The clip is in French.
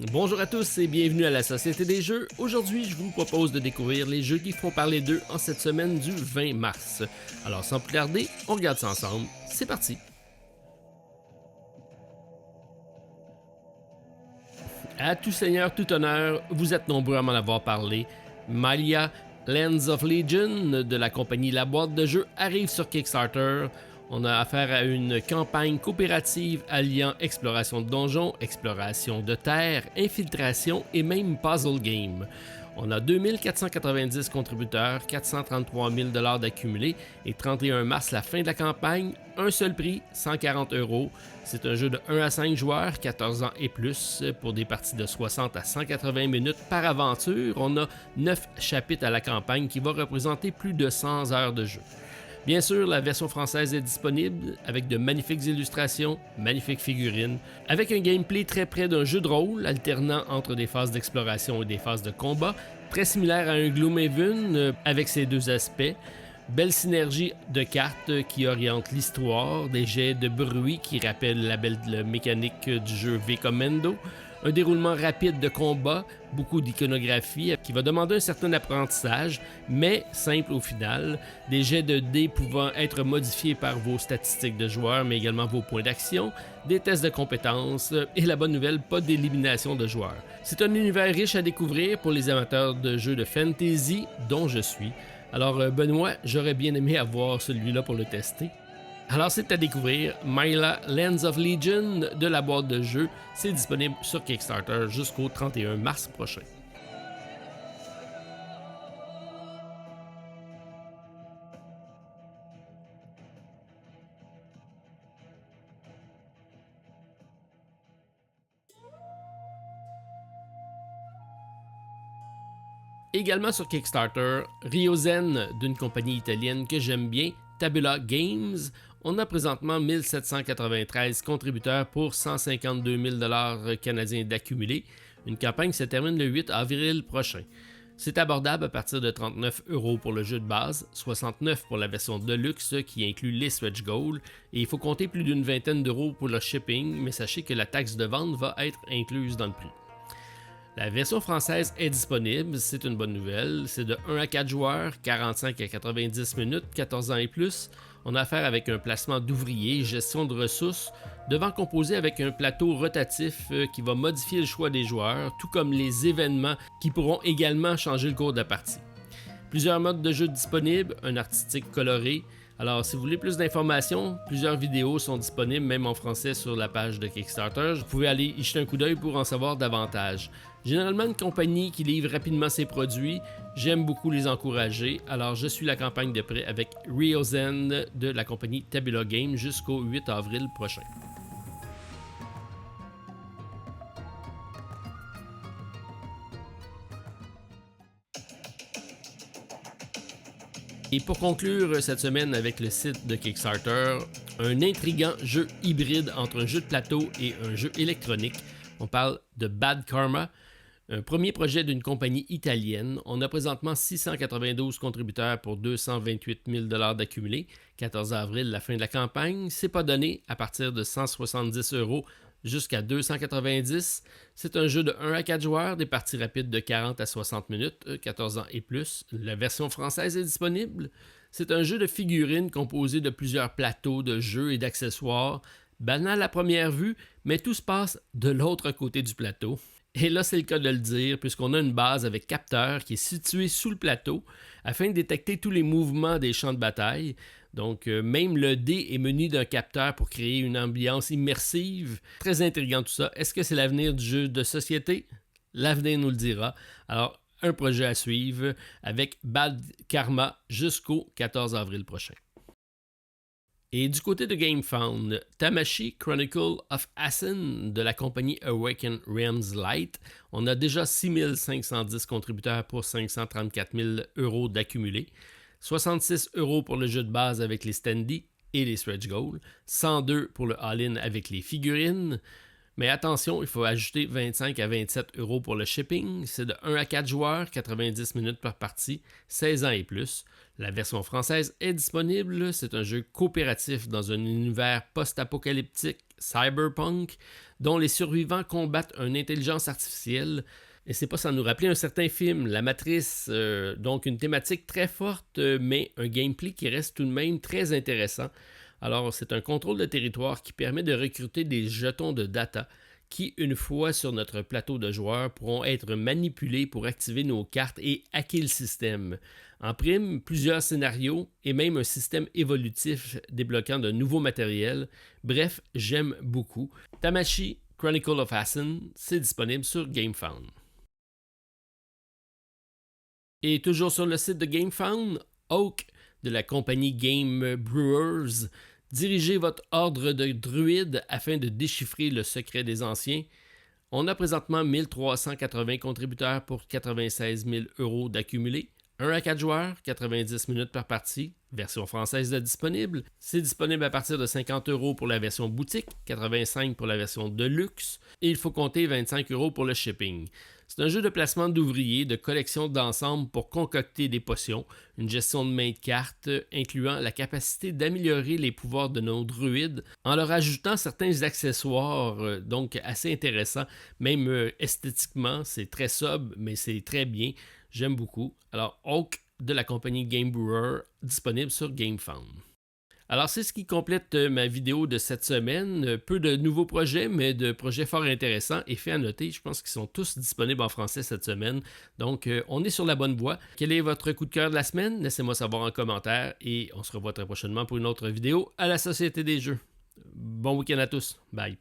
Bonjour à tous et bienvenue à la Société des Jeux. Aujourd'hui, je vous propose de découvrir les jeux qui font parler d'eux en cette semaine du 20 mars. Alors sans plus tarder, on regarde ça ensemble. C'est parti! À tout seigneur, tout honneur, vous êtes nombreux à m'en avoir parlé. Malia Lands of Legion de la compagnie La Boîte de Jeux arrive sur Kickstarter. On a affaire à une campagne coopérative alliant exploration de donjons, exploration de terre, infiltration et même puzzle game. On a 2490 contributeurs, 433 000 d'accumulés et 31 mars, la fin de la campagne, un seul prix, 140 €. C'est un jeu de 1 à 5 joueurs, 14 ans et plus, pour des parties de 60 à 180 minutes par aventure. On a 9 chapitres à la campagne qui va représenter plus de 100 heures de jeu. Bien sûr, la version française est disponible avec de magnifiques illustrations, magnifiques figurines, avec un gameplay très près d'un jeu de rôle, alternant entre des phases d'exploration et des phases de combat, très similaire à un Gloomhaven avec ses deux aspects. Belle synergie de cartes qui oriente l'histoire, des jets de bruit qui rappellent la belle mécanique du jeu V-Commando, un déroulement rapide de combat, beaucoup d'iconographie qui va demander un certain apprentissage, mais simple au final, des jets de dés pouvant être modifiés par vos statistiques de joueurs, mais également vos points d'action, des tests de compétences et la bonne nouvelle, pas d'élimination de joueurs. C'est un univers riche à découvrir pour les amateurs de jeux de fantasy, dont je suis. Alors Benoît, j'aurais bien aimé avoir celui-là pour le tester. Alors c'est à découvrir, Malia Lands of Legion de la boîte de jeu, c'est disponible sur Kickstarter jusqu'au 31 mars prochain. Également sur Kickstarter, Ryozen d'une compagnie italienne que j'aime bien, Tabula Games. On a présentement 1793 contributeurs pour 152 000 canadiens d'accumulés. Une campagne se termine le 8 avril prochain. C'est abordable à partir de 39 € pour le jeu de base, 69 € pour la version Deluxe qui inclut les stretch goals, et il faut compter plus d'une vingtaine d'euros pour le shipping, mais sachez que la taxe de vente va être incluse dans le prix. La version française est disponible, c'est une bonne nouvelle. C'est de 1 à 4 joueurs, 45 à 90 minutes, 14 ans et plus. On a affaire avec un placement d'ouvriers, gestion de ressources, devant composer avec un plateau rotatif qui va modifier le choix des joueurs, tout comme les événements qui pourront également changer le cours de la partie. Plusieurs modes de jeu disponibles, un artistique coloré. Alors, si vous voulez plus d'informations, plusieurs vidéos sont disponibles, même en français, sur la page de Kickstarter. Vous pouvez aller y jeter un coup d'œil pour en savoir davantage. Généralement, une compagnie qui livre rapidement ses produits, j'aime beaucoup les encourager. Alors, je suis la campagne de près avec Ryozen de la compagnie Tabula Games jusqu'au 8 avril prochain. Et pour conclure cette semaine avec le site de Kickstarter, un intriguant jeu hybride entre un jeu de plateau et un jeu électronique. On parle de Bad Karma, un premier projet d'une compagnie italienne. On a présentement 692 contributeurs pour 228 000 d'accumulés. 14 avril, la fin de la campagne. C'est pas donné à partir de 170 € jusqu'à 290. C'est un jeu de 1 à 4 joueurs, des parties rapides de 40 à 60 minutes, 14 ans et plus. La version française est disponible. C'est un jeu de figurines composé de plusieurs plateaux de jeux et d'accessoires. Banal à première vue, mais tout se passe de l'autre côté du plateau. Et là, c'est le cas de le dire, puisqu'on a une base avec capteur qui est située sous le plateau afin de détecter tous les mouvements des champs de bataille. Donc, même le dé est muni d'un capteur pour créer une ambiance immersive. Très intriguant tout ça. Est-ce que c'est l'avenir du jeu de société? L'avenir nous le dira. Alors, un projet à suivre avec Bad Karma jusqu'au 14 avril prochain. Et du côté de GameFound, Tamashii Chronicle of Assen de la compagnie Awaken Realms Light, on a déjà 6510 contributeurs pour 534 000 € d'accumulés, 66 € pour le jeu de base avec les standees et les stretch goals, 102 pour le all-in avec les figurines. Mais attention, il faut ajouter 25 à 27 € pour le shipping. C'est de 1 à 4 joueurs, 90 minutes par partie, 16 ans et plus. La version française est disponible. C'est un jeu coopératif dans un univers post-apocalyptique cyberpunk, dont les survivants combattent une intelligence artificielle. Et c'est pas sans nous rappeler un certain film, La Matrice, donc une thématique très forte, mais un gameplay qui reste tout de même très intéressant. Alors, c'est un contrôle de territoire qui permet de recruter des jetons de data qui, une fois sur notre plateau de joueurs, pourront être manipulés pour activer nos cartes et hacker le système. En prime, plusieurs scénarios et même un système évolutif débloquant de nouveaux matériels. Bref, j'aime beaucoup. Tamashii Chronicle of Assassin, c'est disponible sur GameFound. Et toujours sur le site de GameFound, Oak de la compagnie Game Brewers, dirigez votre ordre de druides afin de déchiffrer le secret des anciens. On a présentement 1380 contributeurs pour 96 000 € d'accumulés. 1 à 4 joueurs, 90 minutes par partie, version française de disponible. C'est disponible à partir de 50 € pour la version boutique, 85 pour la version de luxe, et il faut compter 25 € pour le shipping. C'est un jeu de placement d'ouvriers, de collection d'ensemble pour concocter des potions, une gestion de main de cartes, incluant la capacité d'améliorer les pouvoirs de nos druides en leur ajoutant certains accessoires, donc assez intéressants, même esthétiquement, c'est très sobre, mais c'est très bien. J'aime beaucoup. Alors, Oak de la compagnie Game Brewer, disponible sur GameFound. Alors, c'est ce qui complète ma vidéo de cette semaine. Peu de nouveaux projets, mais de projets fort intéressants et faits à noter. Je pense qu'ils sont tous disponibles en français cette semaine. Donc, on est sur la bonne voie. Quel est votre coup de cœur de la semaine? Laissez-moi savoir en commentaire et on se revoit très prochainement pour une autre vidéo à la Société des Jeux. Bon week-end à tous. Bye.